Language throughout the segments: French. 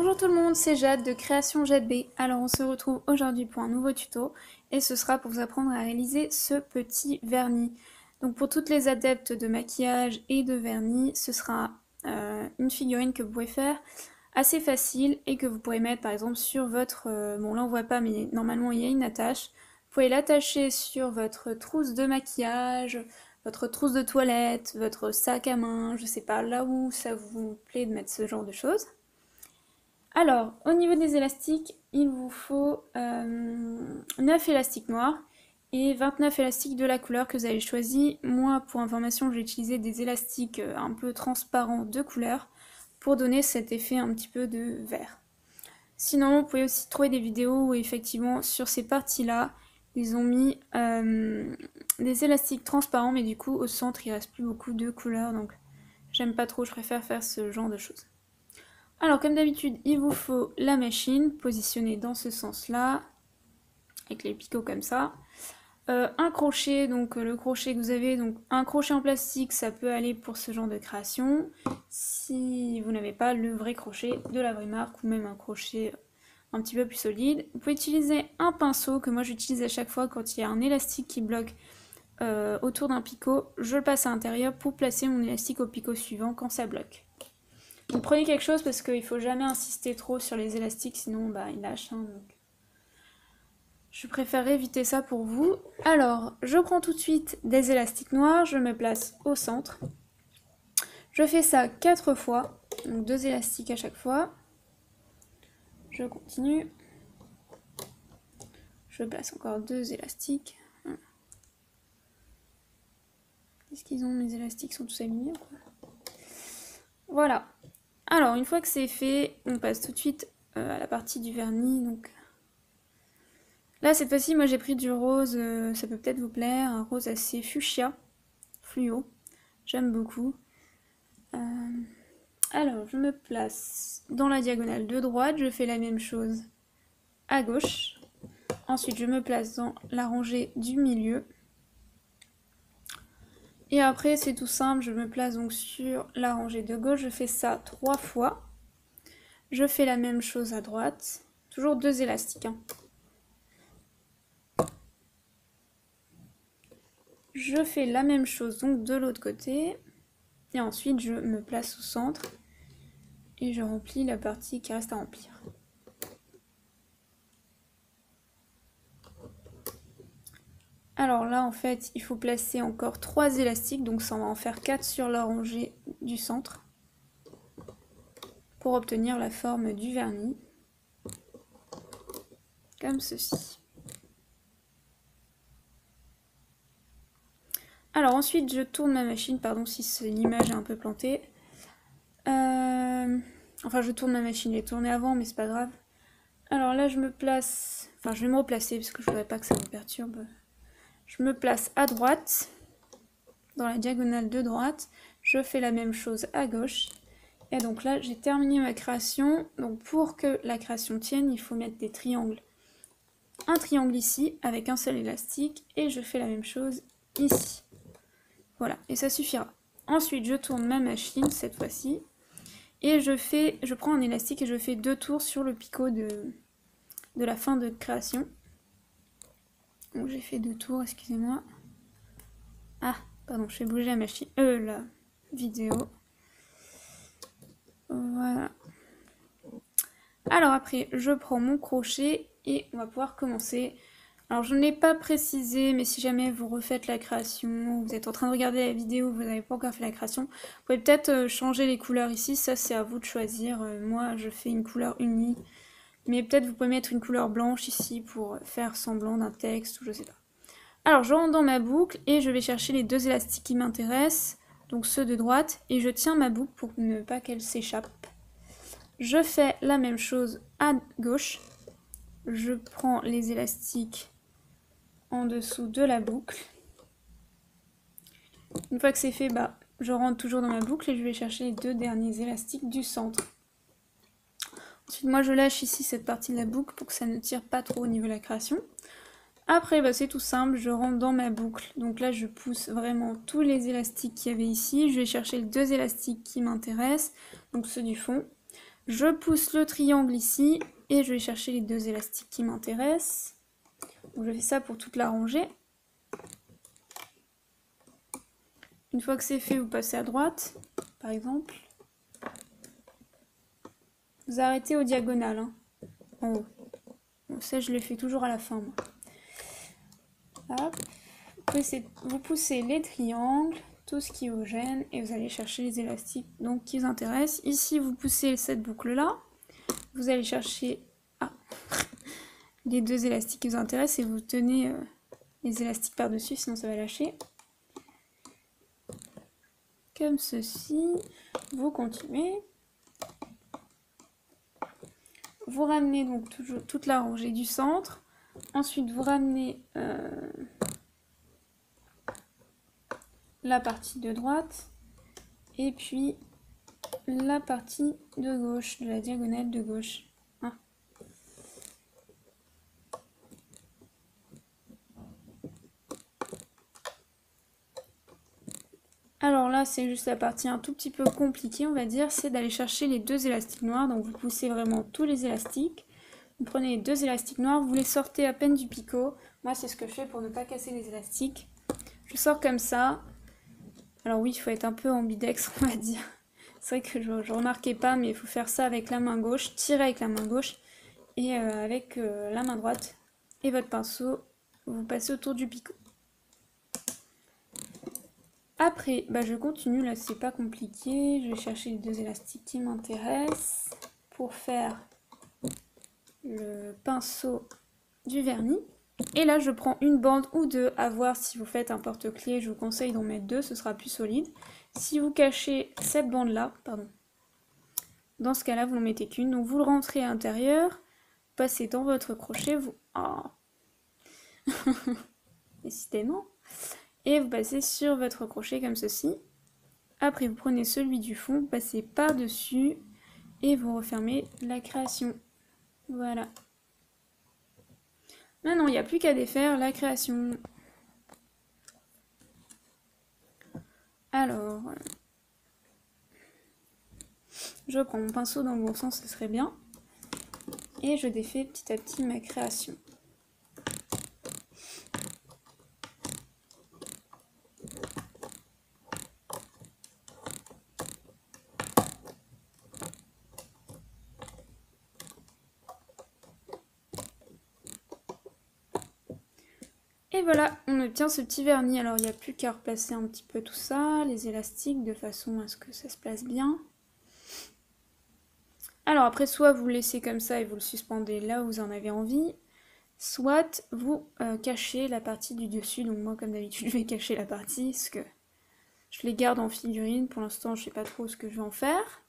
Bonjour tout le monde, c'est Jade de Création Jade B. Alors on se retrouve aujourd'hui pour un nouveau tuto et ce sera pour vous apprendre à réaliser ce petit vernis. Donc pour toutes les adeptes de maquillage et de vernis, ce sera une figurine que vous pouvez faire assez facile et que vous pourrez mettre par exemple sur votre... bon là on voit pas mais normalement il y a une attache. Vous pouvez l'attacher sur votre trousse de maquillage, votre trousse de toilette, votre sac à main, je sais pas, là où ça vous plaît de mettre ce genre de choses. Alors, au niveau des élastiques, il vous faut 9 élastiques noirs et 29 élastiques de la couleur que vous avez choisi. Moi, pour information, j'ai utilisé des élastiques un peu transparents de couleur pour donner cet effet un petit peu de vert. Sinon, vous pouvez aussi trouver des vidéos où effectivement, sur ces parties-là, ils ont mis des élastiques transparents, mais du coup, au centre, il reste plus beaucoup de couleurs, donc j'aime pas trop, je préfère faire ce genre de choses. Alors comme d'habitude, il vous faut la machine positionnée dans ce sens-là, avec les picots comme ça. Un crochet, donc le crochet que vous avez, donc un crochet en plastique, ça peut aller pour ce genre de création. Si vous n'avez pas le vrai crochet de la vraie marque ou même un crochet un petit peu plus solide, vous pouvez utiliser un pinceau que moi j'utilise à chaque fois quand il y a un élastique qui bloque autour d'un picot. Je le passe à l'intérieur pour placer mon élastique au picot suivant quand ça bloque. Donc prenez quelque chose parce qu'il ne faut jamais insister trop sur les élastiques, sinon bah, ils lâchent. Donc. Je préfère éviter ça pour vous. Alors, je prends tout de suite des élastiques noirs, je me place au centre. Je fais ça 4 fois, donc 2 élastiques à chaque fois. Je continue. Je place encore 2 élastiques. Qu'est-ce qu'ils ont, mes élastiques sont tous alignés quoi. Voilà. Alors, une fois que c'est fait, on passe tout de suite à la partie du vernis. Donc, là, cette fois-ci, moi j'ai pris du rose, ça peut peut-être vous plaire, un rose assez fuchsia, fluo. J'aime beaucoup. Alors, je me place dans la diagonale de droite, je fais la même chose à gauche. Ensuite, je me place dans la rangée du milieu. Et après, c'est tout simple, je me place donc sur la rangée de gauche, je fais ça 3 fois. Je fais la même chose à droite, toujours 2 élastiques. Je fais la même chose donc de l'autre côté. Et ensuite, je me place au centre et je remplis la partie qui reste à remplir. Alors là, en fait, il faut placer encore 3 élastiques, donc ça on va en faire 4 sur la rangée du centre pour obtenir la forme du vernis, comme ceci. Alors ensuite, je tourne ma machine, pardon si l'image est un peu plantée. Enfin, je tourne ma machine, j'ai tourné avant, mais c'est pas grave. Alors là, je me place... Enfin, je vais me replacer parce que je voudrais pas que ça me perturbe. Je me place à droite, dans la diagonale de droite. Je fais la même chose à gauche. Et donc là, j'ai terminé ma création. Donc pour que la création tienne, il faut mettre des triangles. Un triangle ici, avec un seul élastique. Et je fais la même chose ici. Voilà, et ça suffira. Ensuite, je tourne ma machine, cette fois-ci. Et je prends un élastique et je fais 2 tours sur le picot de la fin de création. Donc j'ai fait 2 tours, excusez-moi. Ah, pardon, je fais bouger la machine, la vidéo. Voilà. Alors après, je prends mon crochet et on va pouvoir commencer. Alors je ne l'ai pas précisé, mais si jamais vous refaites la création, vous êtes en train de regarder la vidéo, vous n'avez pas encore fait la création, vous pouvez peut-être changer les couleurs ici, ça c'est à vous de choisir. Moi je fais une couleur unie, mais peut-être vous pouvez mettre une couleur blanche ici pour faire semblant d'un texte ou je sais pas. Alors je rentre dans ma boucle et je vais chercher les 2 élastiques qui m'intéressent, donc ceux de droite, et je tiens ma boucle pour ne pas qu'elle s'échappe. Je fais la même chose à gauche, je prends les élastiques en dessous de la boucle. Une fois que c'est fait, bah, je rentre toujours dans ma boucle et je vais chercher les 2 derniers élastiques du centre. Ensuite, moi je lâche ici cette partie de la boucle pour que ça ne tire pas trop au niveau de la création. Après, bah, c'est tout simple, je rentre dans ma boucle. Donc là, je pousse vraiment tous les élastiques qu'il y avait ici. Je vais chercher les 2 élastiques qui m'intéressent, donc ceux du fond. Je pousse le triangle ici et je vais chercher les 2 élastiques qui m'intéressent. Donc je fais ça pour toute la rangée. Une fois que c'est fait, vous passez à droite, par exemple. Vous arrêtez aux diagonales, hein, en haut. Bon, ça, je le fais toujours à la fin, moi. Hop. Vous poussez les triangles, tout ce qui vous gêne, et vous allez chercher les élastiques donc, qui vous intéressent. Ici, vous poussez cette boucle-là. Vous allez chercher les 2 élastiques qui vous intéressent et vous tenez les élastiques par-dessus, sinon ça va lâcher. Comme ceci. Vous continuez. Vous ramenez donc toujours toute la rangée du centre. Ensuite, vous ramenez la partie de droite et puis la partie de gauche, de la diagonale de gauche. Ah. Alors là, c'est juste la partie un tout petit peu compliquée, on va dire, c'est d'aller chercher les 2 élastiques noirs. Donc vous poussez vraiment tous les élastiques. Vous prenez les 2 élastiques noirs, vous les sortez à peine du picot. Moi, c'est ce que je fais pour ne pas casser les élastiques. Je sors comme ça. Alors oui, il faut être un peu ambidextre, on va dire. C'est vrai que je remarquais pas, mais il faut faire ça avec la main gauche, tirer avec la main gauche et avec la main droite. Et votre pinceau, vous passez autour du picot. Après, je continue, là c'est pas compliqué. Je vais chercher les 2 élastiques qui m'intéressent pour faire le pinceau du vernis. Et là, je prends une bande ou 2, à voir si vous faites un porte-clés. Je vous conseille d'en mettre 2, ce sera plus solide. Si vous cachez cette bande-là, dans ce cas-là, vous n'en mettez qu'une. Donc, vous le rentrez à l'intérieur, passez dans votre crochet, vous... Oh. Décidément. Et vous passez sur votre crochet comme ceci. Après, vous prenez celui du fond, vous passez par-dessus et vous refermez la création. Voilà. Maintenant, il n'y a plus qu'à défaire la création. Alors, je prends mon pinceau dans le bon sens, ce serait bien. Et je défais petit à petit ma création. Et voilà, on obtient ce petit vernis. Alors, il n'y a plus qu'à replacer un petit peu tout ça, les élastiques, de façon à ce que ça se place bien. Alors après, soit vous le laissez comme ça et vous le suspendez là où vous en avez envie, soit vous cachez la partie du dessus. Donc moi, comme d'habitude, je vais cacher la partie, parce que je les garde en figurine. Pour l'instant, je sais pas trop ce que je vais en faire.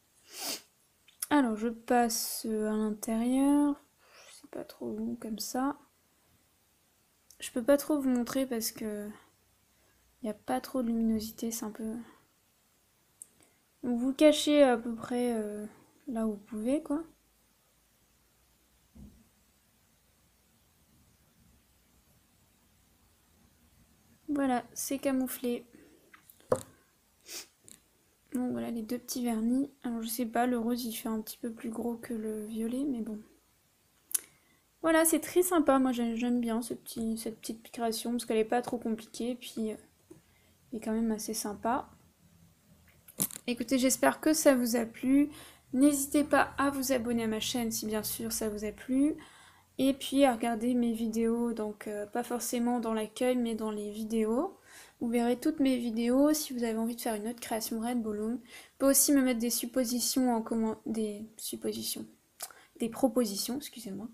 Alors, je passe à l'intérieur, je sais pas trop où, comme ça. Je peux pas trop vous montrer parce que il n'y a pas trop de luminosité, c'est un peu... Donc vous le cachez à peu près là où vous pouvez, quoi. Voilà, c'est camouflé. Donc voilà les 2 petits vernis. Alors je sais pas, le rose il fait un petit peu plus gros que le violet, mais bon. Voilà, c'est très sympa, moi j'aime bien cette petite création parce qu'elle est pas trop compliquée, puis elle est quand même assez sympa. Écoutez, j'espère que ça vous a plu. N'hésitez pas à vous abonner à ma chaîne si bien sûr ça vous a plu. Et puis à regarder mes vidéos, donc pas forcément dans l'accueil mais dans les vidéos. Vous verrez toutes mes vidéos si vous avez envie de faire une autre création Red Balloon. Vous pouvez aussi me mettre des suppositions en commentaire. Des propositions, excusez-moi,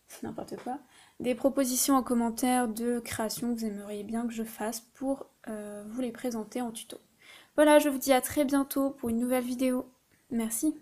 c'est n'importe quoi. Des propositions en commentaire de créations que vous aimeriez bien que je fasse pour vous les présenter en tuto. Voilà, je vous dis à très bientôt pour une nouvelle vidéo. Merci.